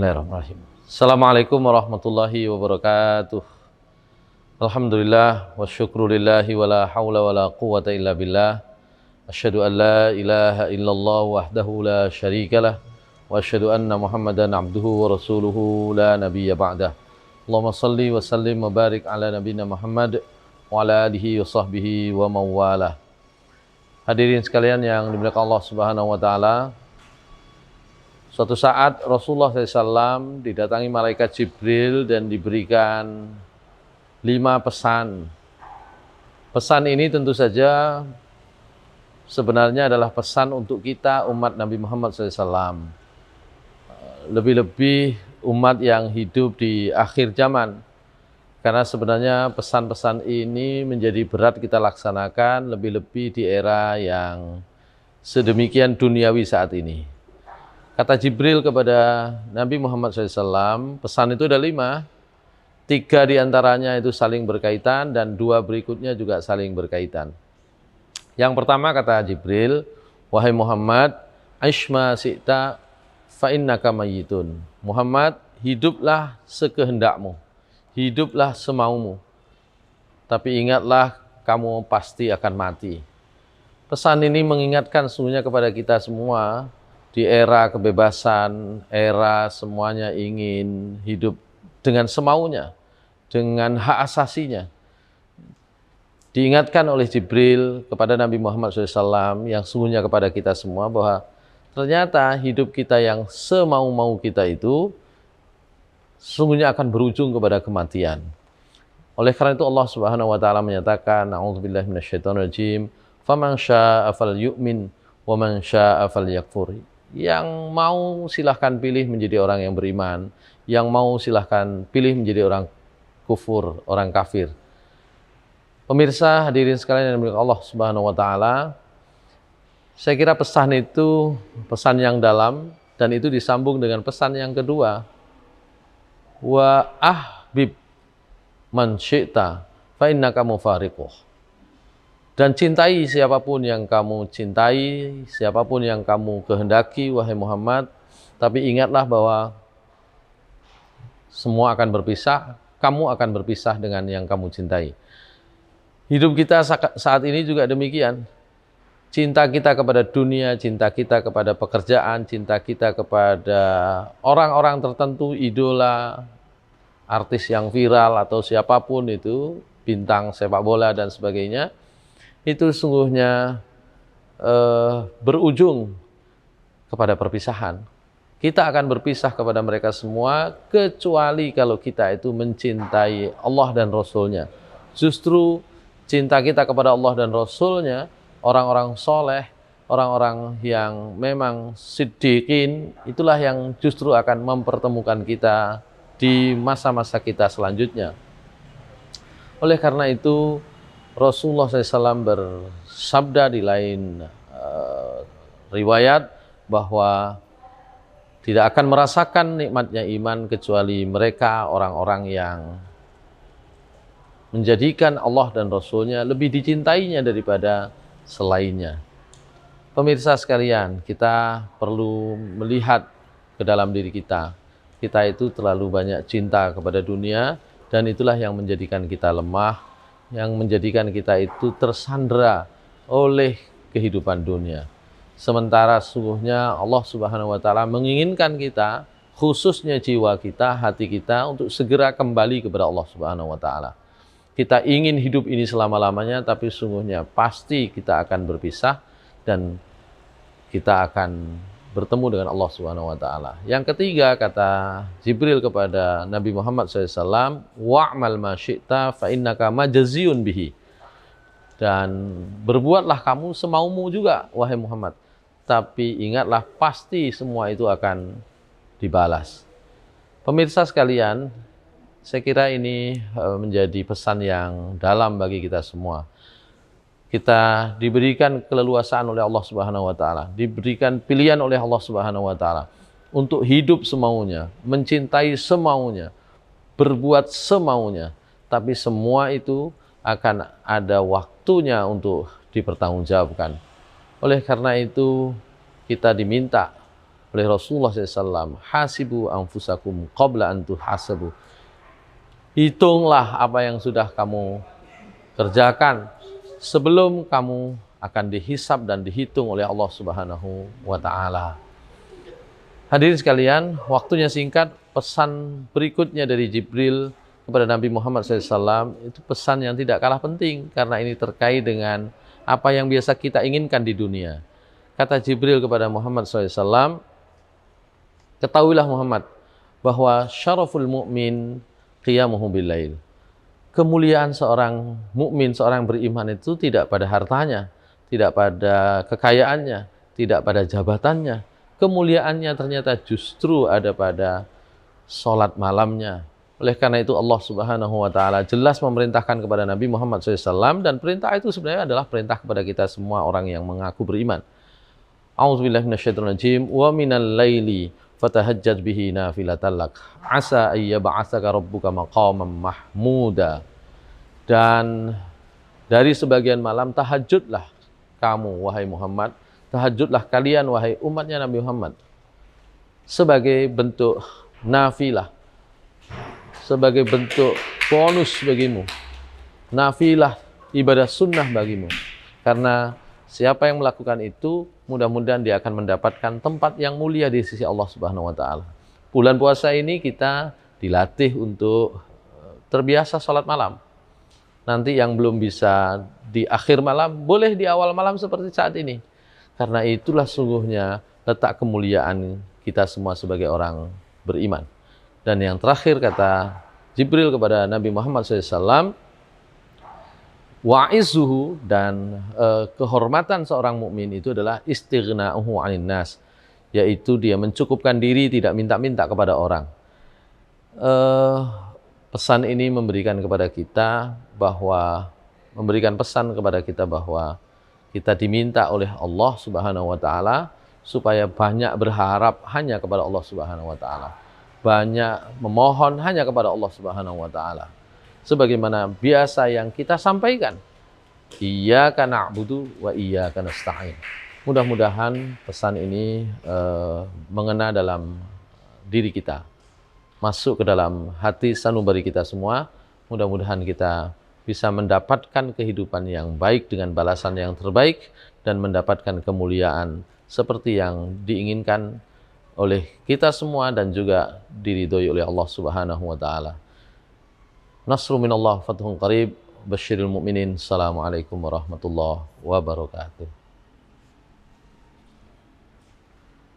Bismillahirrahmanirrahim. Assalamualaikum warahmatullahi wabarakatuh. Alhamdulillah wa syukrulillahi wa la hawla wa la quwata illa billah. Asyhadu an la ilaha illallah wahdahu la syarikalah. Wa asyhadu anna Muhammadan abduhu wa rasuluhu la nabiyya ba'dah. Allahumma salli wa sallim wa barik ala nabiyina Muhammad wa ala alihi wa sahbihi wa mawalah. Hadirin sekalian yang dimuliakan Allah Subhanahu wa taala. Suatu saat Rasulullah SAW didatangi malaikat Jibril dan diberikan 5 pesan. Pesan ini tentu saja sebenarnya adalah pesan untuk kita umat Nabi Muhammad SAW. Lebih-lebih umat yang hidup di akhir zaman. Karena sebenarnya pesan-pesan ini menjadi berat kita laksanakan lebih-lebih di era yang sedemikian duniawi saat ini. Kata Jibril kepada Nabi Muhammad SAW, pesan itu ada 5. 3 diantaranya itu saling berkaitan dan 2 berikutnya juga saling berkaitan. Yang pertama kata Jibril, wahai Muhammad, aishma syi'ta fa innaka mayyitun. Muhammad, hiduplah sekehendakmu, hiduplah semaumu. Tapi ingatlah kamu pasti akan mati. Pesan ini mengingatkan sesungguhnya kepada kita semua, di era kebebasan, era semuanya ingin hidup dengan semaunya, dengan hak asasinya. Diingatkan oleh Jibril kepada Nabi Muhammad SAW yang sesungguhnya kepada kita semua bahwa ternyata hidup kita yang semau-mau kita itu sesungguhnya akan berujung kepada kematian. Oleh karena itu Allah Subhanahu wa taala menyatakan, a'udzubillahi minasyaitonirrajim, faman syaa'a falyu'min wa man syaa'a falyakfur. Yang mau silahkan pilih menjadi orang yang beriman, yang mau silahkan pilih menjadi orang kufur, orang kafir. Pemirsa hadirin sekalian yang dimuliakan Allah Subhanahu wa taala, saya kira pesan itu pesan yang dalam dan itu disambung dengan pesan yang kedua. Wa ahbib man syi'ta fa innaka mufariquh. Dan cintai siapapun yang kamu cintai, siapapun yang kamu kehendaki, wahai Muhammad. Tapi ingatlah bahwa semua akan berpisah, kamu akan berpisah dengan yang kamu cintai. Hidup kita saat ini juga demikian. Cinta kita kepada dunia, cinta kita kepada pekerjaan, cinta kita kepada orang-orang tertentu, idola, artis yang viral atau siapapun itu, bintang sepak bola dan sebagainya. Itu sungguhnya berujung kepada perpisahan. Kita akan berpisah kepada mereka semua kecuali kalau kita itu mencintai Allah dan Rasul-Nya. Justru cinta kita kepada Allah dan Rasul-Nya, orang-orang soleh, orang-orang yang memang siddiqin, itulah yang justru akan mempertemukan kita di masa-masa kita selanjutnya. Oleh karena itu, Rasulullah SAW bersabda di lain riwayat bahwa tidak akan merasakan nikmatnya iman kecuali mereka orang-orang yang menjadikan Allah dan Rasul-Nya lebih dicintainya daripada selainnya. Pemirsa sekalian, kita perlu melihat ke dalam diri kita. Kita itu terlalu banyak cinta kepada dunia dan itulah yang menjadikan kita lemah, yang menjadikan kita itu tersandera oleh kehidupan dunia. Sementara sesungguhnya Allah Subhanahu wa taala menginginkan kita, khususnya jiwa kita, hati kita untuk segera kembali kepada Allah Subhanahu wa taala. Kita ingin hidup ini selama-lamanya, tapi sesungguhnya pasti kita akan berpisah dan kita akan bertemu dengan Allah Subhanahu wa taala. Yang ketiga kata Jibril kepada Nabi Muhammad SAW, wa'mal ma syi'ta fa innaka majziyun bihi. Dan berbuatlah kamu semaumu juga wahai Muhammad. Tapi ingatlah pasti semua itu akan dibalas. Pemirsa sekalian, saya kira ini menjadi pesan yang dalam bagi kita semua. Kita diberikan keleluasaan oleh Allah Subhanahu wa taala, diberikan pilihan oleh Allah Subhanahu wa taala untuk hidup semaunya, mencintai semaunya, berbuat semaunya, tapi semua itu akan ada waktunya untuk dipertanggungjawabkan. Oleh karena itu kita diminta oleh Rasulullah SAW, hasibu anfusakum qabla an tuhasabu. Hitunglah apa yang sudah kamu kerjakan sebelum kamu akan dihisab dan dihitung oleh Allah Subhanahu wa taala. Hadirin sekalian, waktunya singkat. Pesan berikutnya dari Jibril kepada Nabi Muhammad SAW itu pesan yang tidak kalah penting, karena ini terkait dengan apa yang biasa kita inginkan di dunia. Kata Jibril kepada Muhammad SAW, ketahuilah Muhammad bahwa syaraful mu'min qiyamuhu bil-lail. Kemuliaan seorang mukmin, seorang beriman itu tidak pada hartanya, tidak pada kekayaannya, tidak pada jabatannya. Kemuliaannya ternyata justru ada pada sholat malamnya. Oleh karena itu Allah Subhanahu wa taala jelas memerintahkan kepada Nabi Muhammad SAW, dan perintah itu sebenarnya adalah perintah kepada kita semua orang yang mengaku beriman. A'udzubillahi minasyaitonirrajim. Wa minal laili fatahajjad bihi nafilatan lak asa ayyab'atsaka rabbuka maqaman mahmuda. Dan dari sebagian malam tahajudlah kamu wahai Muhammad, tahajudlah kalian wahai umatnya Nabi Muhammad, sebagai bentuk nafilah, sebagai bentuk bonus bagimu, nafilah, ibadah sunnah bagimu. Karena siapa yang melakukan itu, mudah-mudahan dia akan mendapatkan tempat yang mulia di sisi Allah Subhanahu wa taala. Bulan puasa ini kita dilatih untuk terbiasa sholat malam. Nanti yang belum bisa di akhir malam, boleh di awal malam seperti saat ini. Karena itulah sungguhnya letak kemuliaan kita semua sebagai orang beriman. Dan yang terakhir kata Jibril kepada Nabi Muhammad SAW, wa'izuhu, dan kehormatan seorang mukmin itu adalah istighna'uhu 'anil nas, yaitu dia mencukupkan diri, tidak minta-minta kepada orang. Pesan ini memberikan pesan kepada kita bahwa kita diminta oleh Allah Subhanahu wa taala supaya banyak berharap hanya kepada Allah Subhanahu wa taala. Banyak memohon hanya kepada Allah Subhanahu wa taala. Sebagaimana biasa yang kita sampaikan, iyyaka na'budu wa iyyaka nasta'in. Mudah-mudahan pesan ini mengena dalam diri kita, masuk ke dalam hati sanubari kita semua. Mudah-mudahan kita bisa mendapatkan kehidupan yang baik dengan balasan yang terbaik, dan mendapatkan kemuliaan seperti yang diinginkan oleh kita semua dan juga diridhoi oleh Allah Subhanahu wa taala. Nasru minallah fathun qarib, basyiril mu'minin. Assalamualaikum warahmatullahi wabarakatuh.